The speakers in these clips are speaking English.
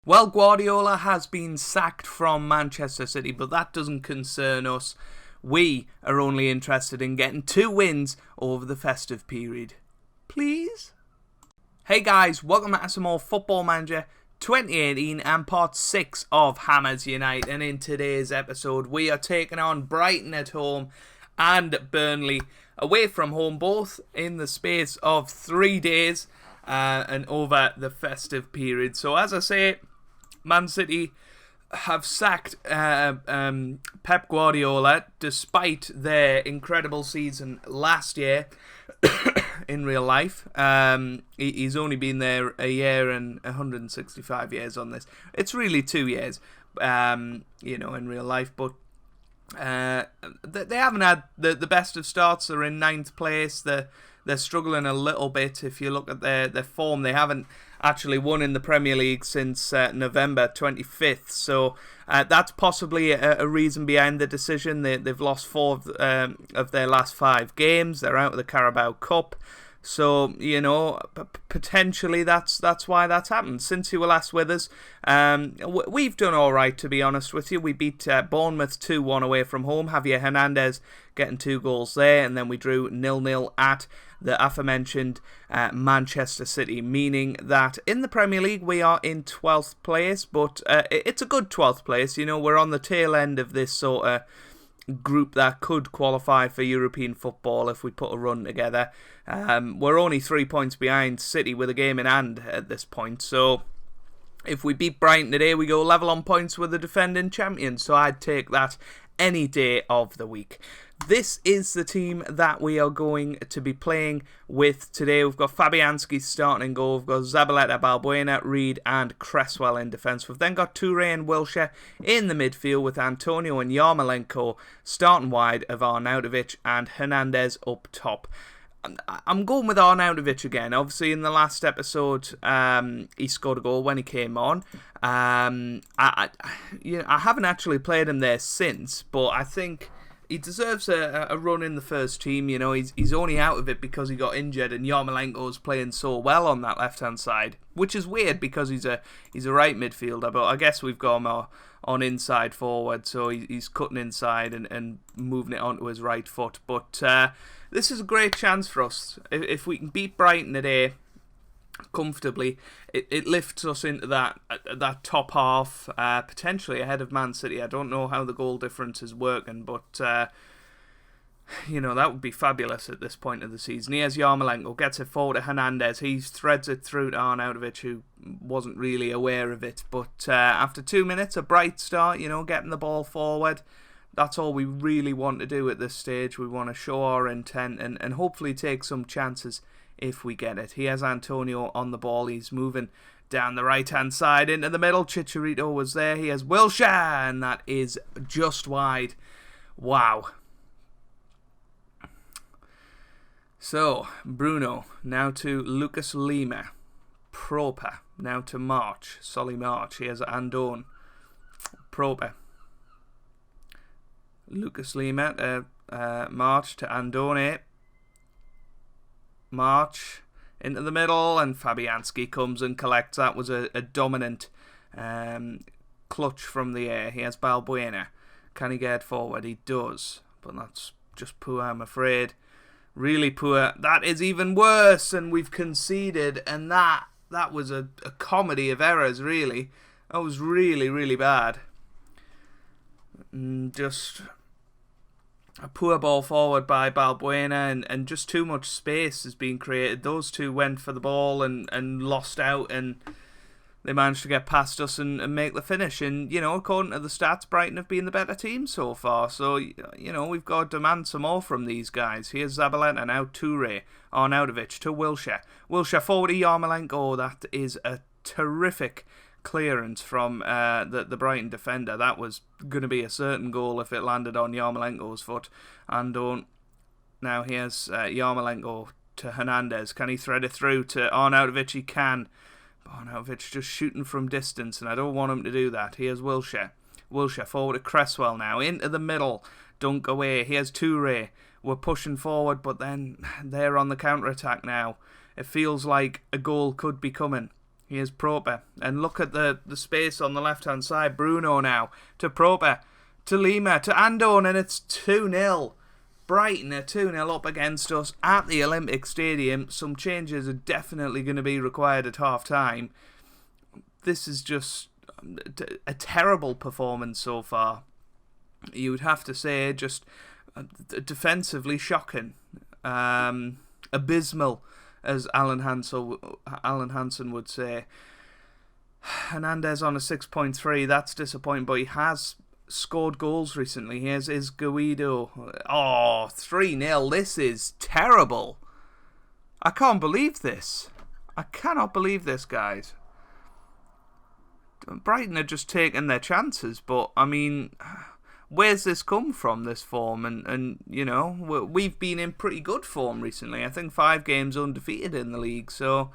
Well, Guardiola has been sacked from Manchester City, but that doesn't concern us. We are only interested in getting 2 wins over the festive period. Please? Hey guys, welcome back to some more Football Manager 2018 and part 6 of Hammers Unite. And in today's episode, we are taking on Brighton at home and Burnley away from home, both in the space of 3 days and over the festive period. So as I say, Man City have sacked Pep Guardiola despite their incredible season last year in real life. He's only been there a year and 165 years on this. It's really 2 years, in real life. But they haven't had the best of starts. They're in 9th place. They're struggling a little bit. If you look at their form, they haven't actually won in the Premier League since November 25th. So that's possibly a reason behind the decision. They've lost 4 of their last 5 games. They're out of the Carabao Cup. So, potentially that's why that's happened. Since you were last with us, we've done all right, to be honest with you. We beat Bournemouth 2-1 away from home. Javier Hernandez getting 2 goals there, and then we drew 0-0 at the aforementioned Manchester City, meaning that in the Premier League we are in 12th place, but it's a good 12th place. We're on the tail end of this sort of group that could qualify for European football if we put a run together. We're only 3 points behind City with a game in hand at this point, so if we beat Brighton today, we go level on points with the defending champions, so I'd take that any day of the week. This is the team that we are going to be playing with today. We've got Fabianski starting in goal. We've got Zabaleta, Balbuena, Reed and Cresswell in defence. We've then got Toure and Wilshere in the midfield with Antonio and Yarmolenko starting wide of Arnautovic and Hernandez up top. I'm going with Arnautovic again. Obviously, in the last episode, he scored a goal when he came on. I haven't actually played him there since, but I think he deserves a run in the first team. He's only out of it because he got injured, and Yarmolenko's playing so well on that left-hand side, which is weird because he's a right midfielder, but I guess we've got him on inside forward, so he's cutting inside and moving it onto his right foot. But this is a great chance for us. If we can beat Brighton today comfortably, it lifts us into that top half, potentially ahead of Man City. I don't know how the goal difference is working, but that would be fabulous at this point of the season. Here's Yarmolenko, gets it forward to Hernandez. He threads it through to Arnautovic, who wasn't really aware of it. But after 2 minutes, a bright start, getting the ball forward. That's all we really want to do at this stage. We want to show our intent and hopefully take some chances if we get it. He has Antonio on the ball. He's moving down the right-hand side into the middle. Chicharito was there. He has Wilshere, and that is just wide. Wow. So, Bruno, now to Lucas Lima. Proper, now to March. Solly March. He has Andone. Proper. Lucas Lima, March to Andone. March into the middle, and Fabianski comes and collects. That was a dominant clutch from the air. He has Balbuena. Can he get forward? He does, but that's just poor, I'm afraid. Really poor. That is even worse, and we've conceded, and that was a comedy of errors, really. That was really, really bad. Just a poor ball forward by Balbuena, and just too much space is being created. Those two went for the ball and lost out, and they managed to get past us and make the finish. And, according to the stats, Brighton have been the better team so far. So, we've got to demand some more from these guys. Here's Zabaleta, now Toure, Arnautovic to Wilshere. Wilshere forward to Yarmolenko. That is a terrific clearance from the Brighton defender. That was going to be a certain goal if it landed on Yarmolenko's foot. And now here's Yarmolenko to Hernandez. Can he thread it through to Arnautovic? He can. Arnautovic just shooting from distance, and I don't want him to do that. Here's Wilshere. Wilshere forward to Cresswell now. Into the middle. Dunk away. Here's Toure. We're pushing forward, but then they're on the counter-attack now. It feels like a goal could be coming. Here's Proper. And look at the space on the left-hand side. Bruno now to Proper, to Lima, to Andon, and it's 2-0. Brighton are 2-0 up against us at the Olympic Stadium. Some changes are definitely going to be required at half-time. This is just a terrible performance so far. You would have to say just defensively shocking. Abysmal, as Alan Hansen would say. Hernandez on a 6.3, that's disappointing, but he has scored goals recently. Here's Guido. Oh, 3-0. This is terrible. I can't believe this. I cannot believe this, guys. Brighton are just taking their chances, but, I mean, where's this come from, this form? And you know, we've been in pretty good form recently. I think 5 games undefeated in the league, so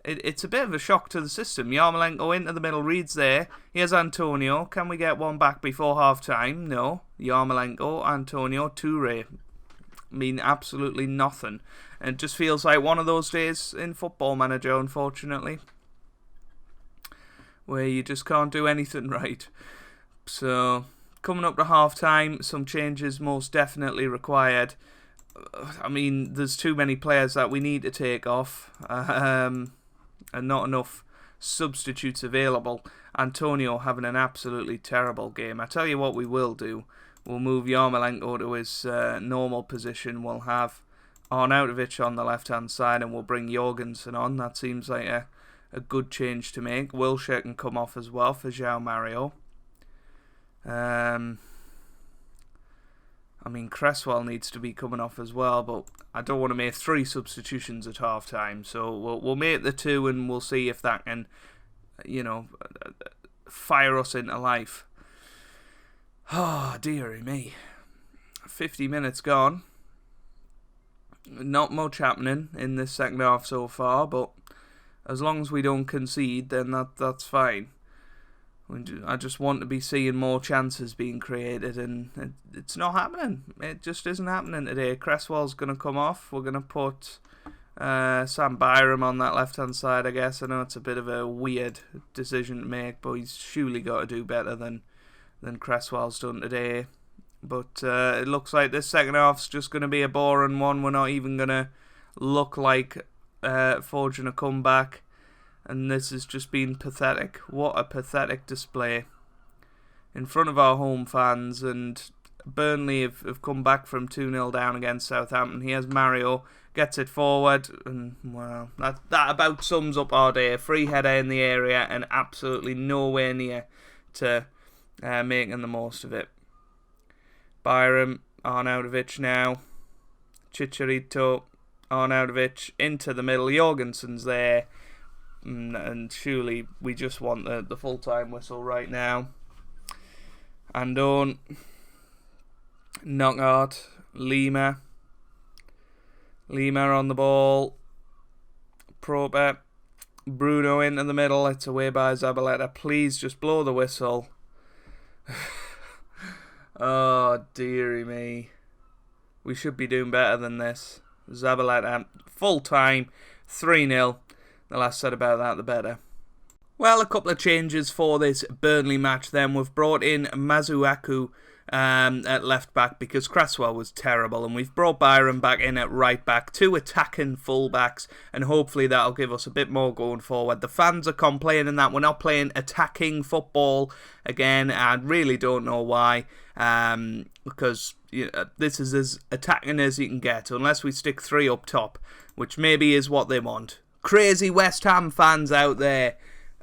it's a bit of a shock to the system. Yarmolenko into the middle, reads there. Here's Antonio. Can we get one back before half-time? No. Yarmolenko, Antonio, Toure. I mean, absolutely nothing. And it just feels like one of those days in Football Manager, unfortunately, where you just can't do anything right. So, coming up to half-time, some changes most definitely required. I mean, there's too many players that we need to take off, and not enough substitutes available. Antonio having an absolutely terrible game. I tell you what we will do. We'll move Yarmolenko to his normal position. We'll have Arnautovic on the left-hand side, and we'll bring Jorgensen on. That seems like a good change to make. Wilshere can come off as well for João Mario. I mean, Cresswell needs to be coming off as well, but I don't want to make 3 substitutions at half-time. So we'll make the 2, and we'll see if that can, you know, fire us into life. Oh, dearie me. 50 minutes gone. Not much happening in this second half so far, but as long as we don't concede, then that's fine. I just want to be seeing more chances being created, and it's not happening. It just isn't happening today. Cresswell's going to come off. We're going to put Sam Byram on that left-hand side, I guess. I know it's a bit of a weird decision to make, but he's surely got to do better than Cresswell's done today. But it looks like this second half's just going to be a boring one. We're not even going to look like forging a comeback. And this has just been pathetic. What a pathetic display in front of our home fans. And Burnley have come back from 2-0 down against Southampton. Here's Mario, gets it forward. And, well, that about sums up our day. A free header in the area and absolutely nowhere near to making the most of it. Byram, Arnautovic now. Chicharito, Arnautovic into the middle. Jorgensen's there. And surely we just want the full-time whistle right now. Andon, Knockout, Lima on the ball. Proper, Bruno into the middle. It's away by Zabaleta. Please just blow the whistle. Oh, dearie me. We should be doing better than this. Zabaleta, full-time, 3-0. The less said about that, the better. Well, a couple of changes for this Burnley match then. We've brought in Mazuaku at left back because Cresswell was terrible, and we've brought Byron back in at right back, 2 attacking full backs, and hopefully that'll give us a bit more going forward. The fans are complaining that we're not playing attacking football again. I really don't know why, because this is as attacking as you can get, unless we stick 3 up top, which maybe is what they want. Crazy West Ham fans out there,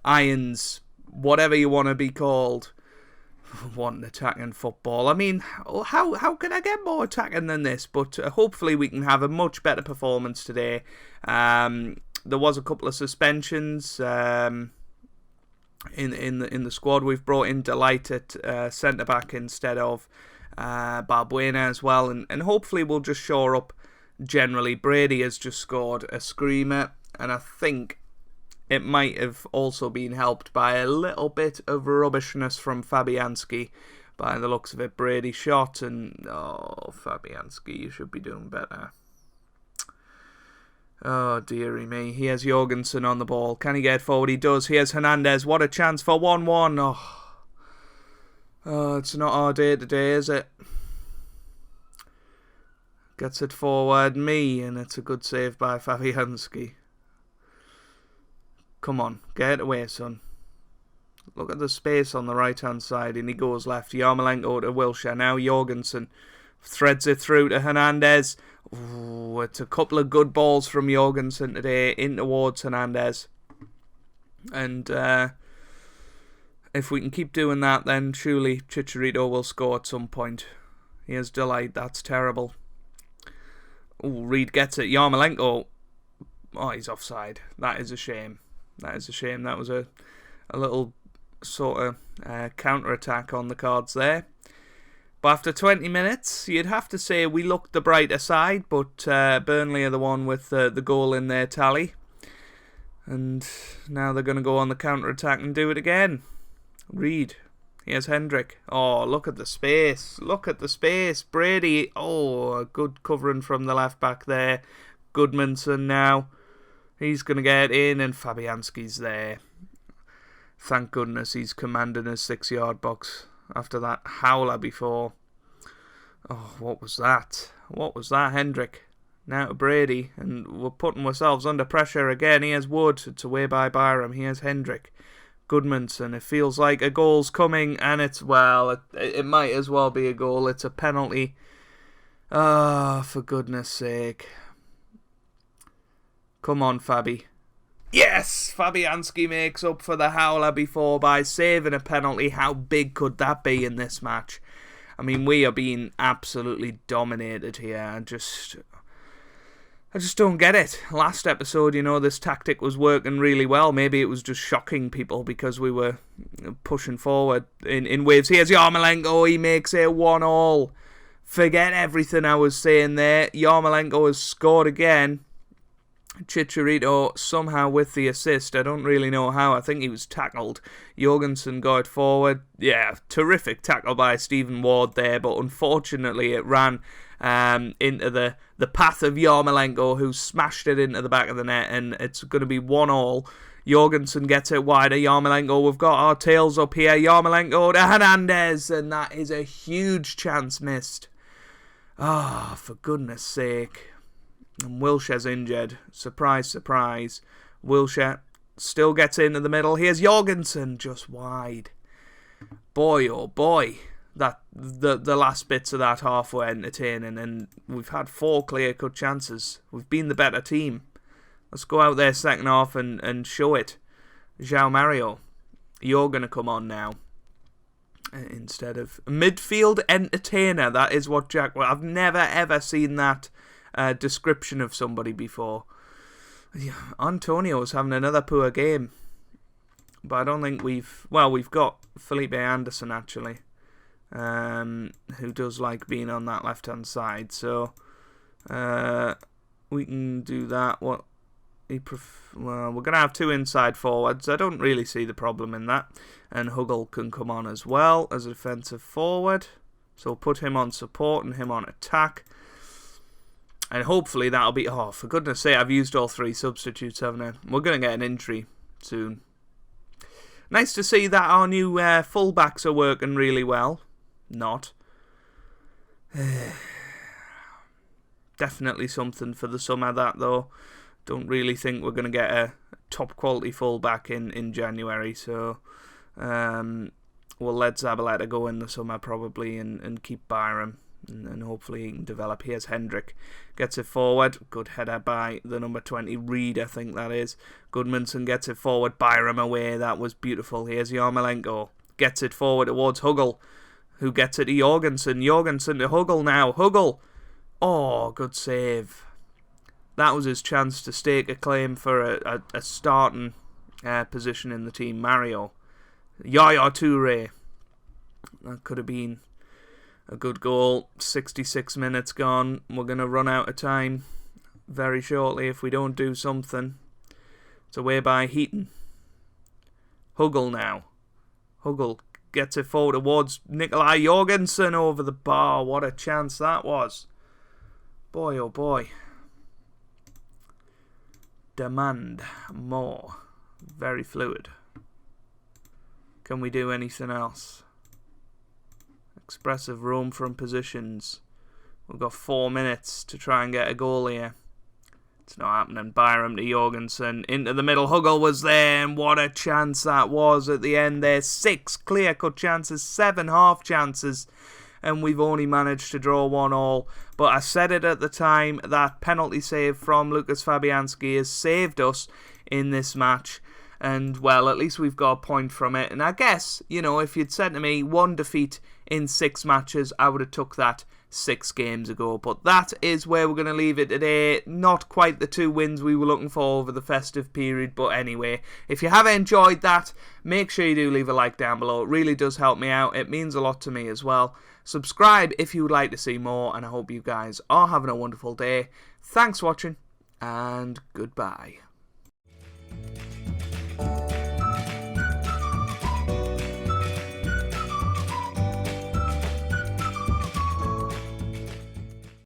Irons, whatever you want to be called, want attacking football. I mean, how can I get more attacking than this? But hopefully we can have a much better performance today. There was a couple of suspensions in the squad. We've brought in Delight at centre back instead of Balbuena as well, and hopefully we'll just shore up generally. Brady has just scored a screamer. And I think it might have also been helped by a little bit of rubbishness from Fabianski by the looks of it. Brady shot and, oh, Fabianski, you should be doing better. Oh, dearie me. Here's Jorgensen on the ball. Can he get forward? He does. Here's Hernandez. What a chance for 1-1. Oh, it's not our day today, is it? Gets it forward. And it's a good save by Fabianski. Come on. Get it away, son. Look at the space on the right-hand side, and he goes left. Yarmolenko to Wilshere. Now Jorgensen threads it through to Hernandez. Ooh, it's a couple of good balls from Jorgensen today in towards Hernandez. And if we can keep doing that, then surely Chicharito will score at some point. Here's Delight. That's terrible. Ooh, Reed gets it. Yarmolenko. Oh, he's offside. That is a shame. That is a shame. That was a little sort of counter-attack on the cards there. But after 20 minutes, you'd have to say we looked the brighter side, but Burnley are the one with the goal in their tally. And now they're going to go on the counter-attack and do it again. Reed. Here's Hendrick. Oh, look at the space. Look at the space. Brady. Oh, a good covering from the left-back there. Goodmanson now. He's going to get in, and Fabianski's there. Thank goodness he's commanding his 6-yard box after that howler before. Oh, what was that? What was that, Hendrick? Now to Brady, and we're putting ourselves under pressure again. Here's Wood. It's away by Byram. Here's Hendrick. Goodmanson. It feels like a goal's coming, and it's, well, it might as well be a goal. It's a penalty. Ah, for goodness sake. Come on, Fabi. Yes! Fabianski makes up for the howler before by saving a penalty. How big could that be in this match? I mean, we are being absolutely dominated here. I just don't get it. Last episode, this tactic was working really well. Maybe it was just shocking people because we were pushing forward in waves. Here's Yarmolenko. He makes it 1-1. Forget everything I was saying there. Yarmolenko has scored again. Chicharito somehow with the assist. I don't really know how. I think he was tackled. Jorgensen got it forward. Yeah, terrific tackle by Stephen Ward there, but unfortunately it ran into the path of Yarmolenko, who smashed it into the back of the net, and it's going to be 1-1. Jorgensen gets it wider. Yarmolenko, we've got our tails up here. Yarmolenko to Hernandez, and that is a huge chance missed. Ah, for goodness sake. And Wilshere's injured. Surprise, surprise. Wilshere still gets into the middle. Here's Jorgensen, just wide. Boy, oh boy. That the last bits of that half were entertaining, and we've had 4 clear-cut chances. We've been the better team. Let's go out there second half and show it. João Mario, you're going to come on now. Instead of midfield entertainer. That is what Jack... Well, I've never ever seen that description of somebody before. Yeah, Antonio's having another poor game, but I don't think we've got Felipe Anderson actually, who does like being on that left hand side, so we can do that. Well, we're gonna have 2 inside forwards. I don't really see the problem in that, and Huggle can come on as well as a defensive forward, so we'll put him on support and him on attack. And hopefully that'll be... Oh, for goodness sake, I've used all 3 substitutes, haven't I? We're going to get an injury soon. Nice to see that our new fullbacks are working really well. Not. Definitely something for the summer, that, though. Don't really think we're going to get a top-quality fullback in January, so... we'll let Zabaleta go in the summer, probably, and keep Byram. And hopefully he can develop. Here's Hendrick. Gets it forward. Good header by the number 20. Reed, I think that is. Goodmanson gets it forward. Byram away. That was beautiful. Here's Yarmolenko. Gets it forward towards Huggle, who gets it to Jorgensen. Jorgensen to Huggle now. Huggle. Oh, good save. That was his chance to stake a claim for a starting position in the team. Mario. Yaya Toure. That could have been a good goal. 66 minutes gone. We're going to run out of time very shortly if we don't do something. It's away by Heaton. Huggle now. Huggle gets it forward towards Nikolai Jorgensen over the bar. What a chance that was. Boy, oh boy. Demand more. Very fluid. Can we do anything else? Expressive roam from positions. We've got 4 minutes to try and get a goal here. It's not happening. Byram to Jorgensen. Into the middle. Huggle was there, and what a chance that was at the end there. 6 clear-cut chances, 7 half chances, and we've only managed to draw 1-1. But I said it at the time, that penalty save from Lukas Fabianski has saved us in this match. And, well, at least we've got a point from it. And I guess, you know, if you'd said to me 1 defeat in 6 matches, I would have took that 6 games ago. But that is where we're going to leave it today. Not quite the 2 wins we were looking for over the festive period. But anyway, if you have enjoyed that, make sure you do leave a like down below. It really does help me out. It means a lot to me as well. Subscribe if you would like to see more. And I hope you guys are having a wonderful day. Thanks for watching, and goodbye.